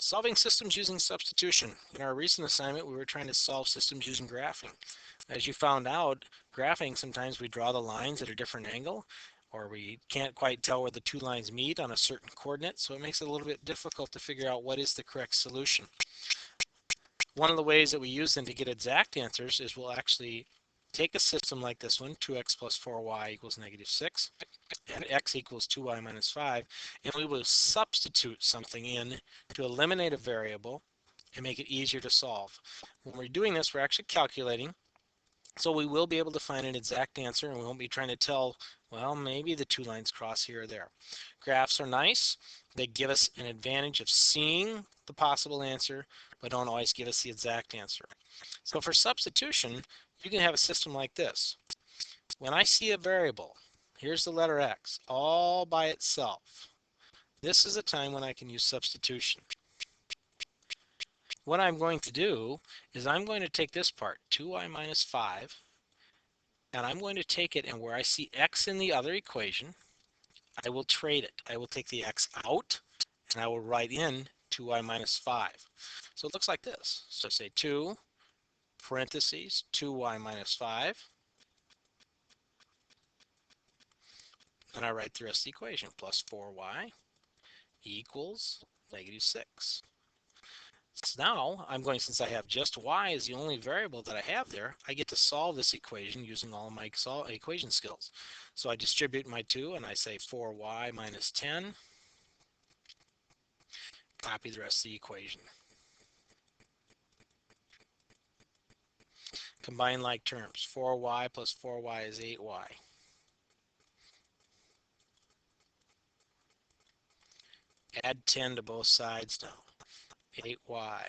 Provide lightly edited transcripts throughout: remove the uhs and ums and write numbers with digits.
Solving systems using substitution. In our recent assignment, we were trying to solve systems using graphing. As you found out, graphing, sometimes we draw the lines at a different angle, or we can't quite tell where the two lines meet on a certain coordinate, so it makes it a little bit difficult to figure out what is the correct solution. One of the ways that we use them to get exact answers is we'll actually take a system like this one, 2x plus 4y equals negative 6, and x equals 2y minus 5, and we will substitute something in to eliminate a variable and make it easier to solve. When we're doing this, we're actually calculating, so we will be able to find an exact answer, and we won't be trying to tell, well, maybe the two lines cross here or there. Graphs are nice. They give us an advantage of seeing the possible answer, but don't always give us the exact answer. So for substitution, you can have a system like this. When I see a variable, here's the letter x, all by itself. This is a time when I can use substitution. What I'm going to do is I'm going to take this part, 2y minus 5, and I'm going to take it, and where I see x in the other equation, I will trade it. I will take the x out, and I will write in 2y minus 5. So it looks like this. So say 2 parentheses 2y minus 5, and I write the rest of the equation, plus 4y equals negative 6. So now I'm going, since I have just y as the only variable that I have there, I get to solve this equation using all my equation skills. So I distribute my 2 and I say 4y minus 10, copy the rest of the equation. Combine like terms, 4y plus 4y is 8y. Add 10 to both sides now, 8y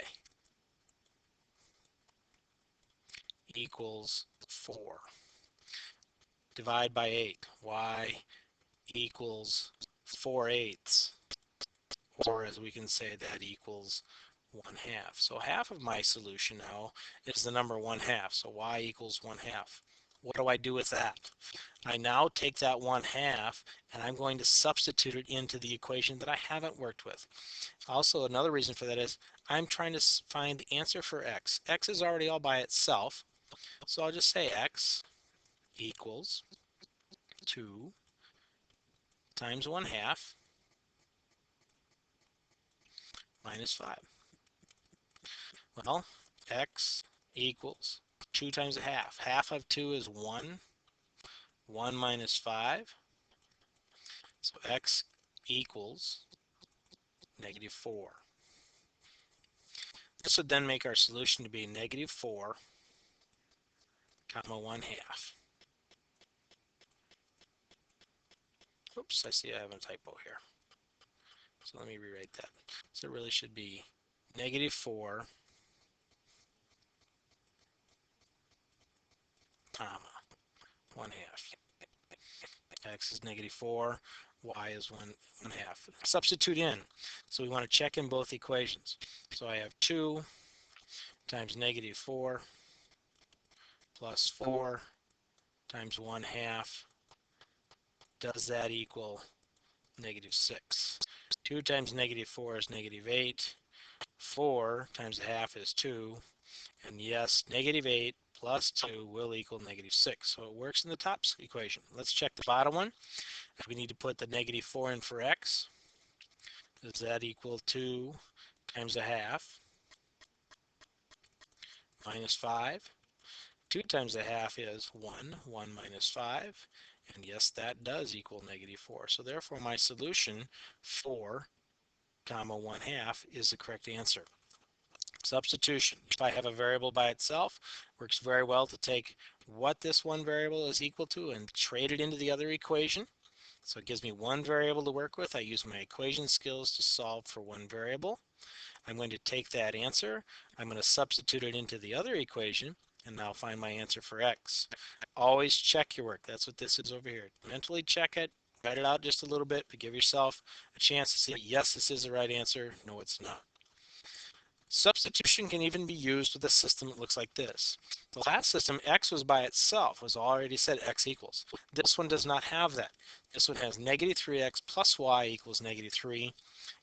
equals 4. Divide by 8, y equals 4/8, or as we can say, that equals 1/2. So half of my solution now is the number 1/2, so y equals 1/2. What do I do with that? I now take that 1/2 and I'm going to substitute it into the equation that I haven't worked with. Also, another reason for that is I'm trying to find the answer for x. X is already all by itself, so I'll just say x equals 2 times 1/2 minus 5. Well, x equals 2 times a half. Half of 2 is 1. 1 minus 5. So x equals negative 4. This would then make our solution to be negative 4, comma 1/2. Oops, I see I have a typo here. So let me rewrite that. So it really should be negative 4, comma 1/2. X is negative 4, y is 1/2. Substitute in. So we want to check in both equations. So I have 2 times negative 4 plus 4 times 1/2. Does that equal negative 6? 2 times negative 4 is negative 8. 4 times a half is 2. And yes, negative 8 plus 2 will equal negative 6. So it works in the top equation. Let's check the bottom one. We need to put the negative 4 in for x. Does that equal 2 times a half minus 5? 2 times a half is 1. 1 minus 5. And yes, that does equal negative 4. So therefore, my solution, 4, comma 1/2, is the correct answer. Substitution. If I have a variable by itself, works very well to take what this one variable is equal to and trade it into the other equation. So it gives me one variable to work with. I use my equation skills to solve for one variable. I'm going to take that answer, I'm going to substitute it into the other equation, and now find my answer for x. Always check your work. That's what this is over here. Mentally check it, write it out just a little bit, but give yourself a chance to say, yes, this is the right answer. No, it's not. Substitution can even be used with a system that looks like this. The last system, x was by itself, was already said x equals. This one does not have that. This one has negative 3x plus y equals negative 3,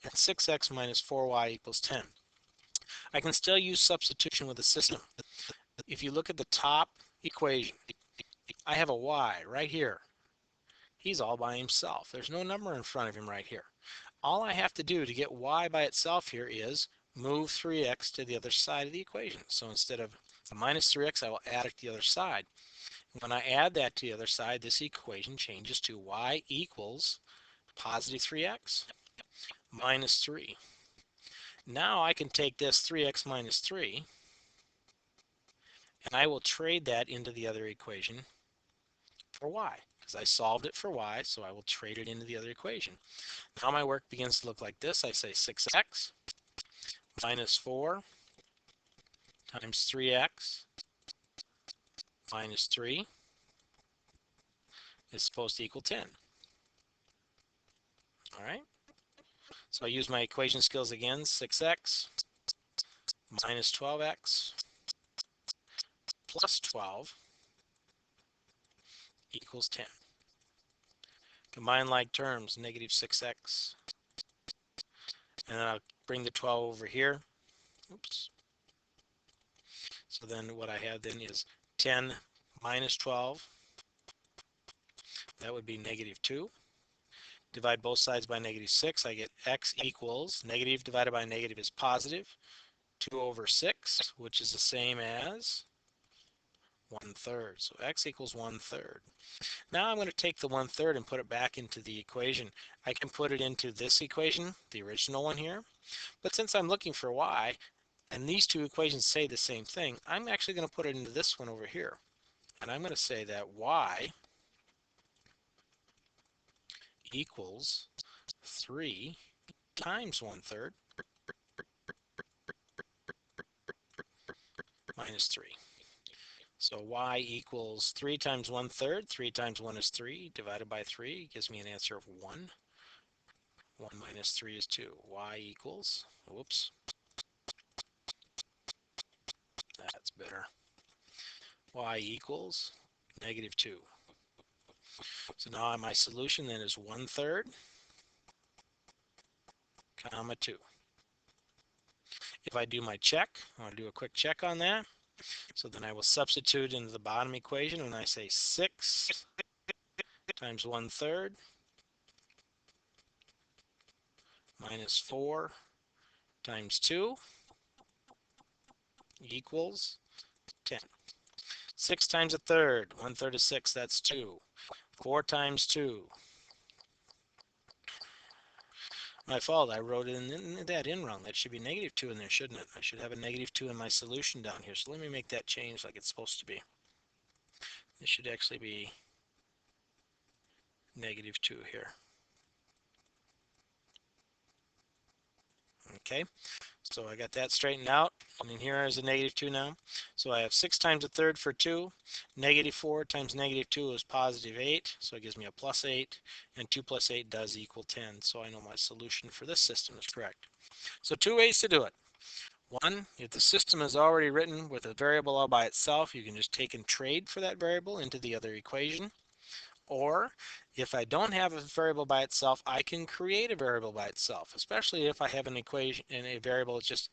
and 6x minus 4y equals 10. I can still use substitution with a system. If you look at the top equation, I have a y right here. He's all by himself. There's no number in front of him right here. All I have to do to get y by itself here is move 3x to the other side of the equation. So instead of a minus 3x, I will add it to the other side. When I add that to the other side, this equation changes to y equals positive 3x minus 3. Now I can take this 3x minus 3, and I will trade that into the other equation for y, because I solved it for y, so I will trade it into the other equation. Now my work begins to look like this. I say 6x minus 4 times 3x minus 3 is supposed to equal 10. All right, so I use my equation skills again. 6x minus 12x plus 12 equals 10. Combine like terms, negative 6x, and then I'll bring the 12 over here. Oops. So then what I have then is 10 minus 12. That would be negative 2. Divide both sides by negative 6. I get x equals negative divided by negative is positive 2 over 6, which is the same as 1/3. So x equals 1/3. Now I'm going to take the 1/3 and put it back into the equation. I can put it into this equation, the original one here. But since I'm looking for y, and these two equations say the same thing, I'm actually going to put it into this one over here. And I'm going to say that y equals 3 times 1/3 minus 3. So y equals 3 times 1/3. 3 times 1 is 3. Divided by 3 gives me an answer of 1. 1 minus 3 is 2. Y equals, whoops, that's better. Y equals negative 2. So now my solution then is 1/3, comma 2. If I do my check, I want to do a quick check on that. So then I will substitute into the bottom equation when I say 6 times 1/3 minus 4 times 2 equals 10. 6 times 1/3, 1/3 is 6, that's 2. 4 times 2. My fault, I wrote that in wrong. That should be negative 2 in there, shouldn't it? I should have a negative 2 in my solution down here. So let me make that change like it's supposed to be. It should actually be negative 2 here. Okay, so I got that straightened out. And in here is a negative 2 now. So I have 6 times 1/3 for 2. Negative 4 times negative 2 is positive 8. So it gives me a plus 8. And 2 plus 8 does equal 10. So I know my solution for this system is correct. So 2 ways to do it. One, if the system is already written with a variable all by itself, you can just take and trade for that variable into the other equation. Or if I don't have a variable by itself, I can create a variable by itself, especially if I have an equation and a variable that's just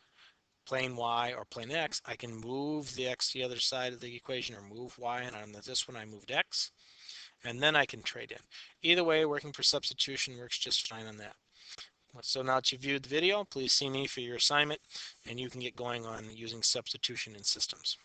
plain y or plain x. I can move the x to the other side of the equation or move y, and on this one I moved x, and then I can trade in. Either way, working for substitution works just fine on that. So now that you've viewed the video, please see me for your assignment, and you can get going on using substitution in systems.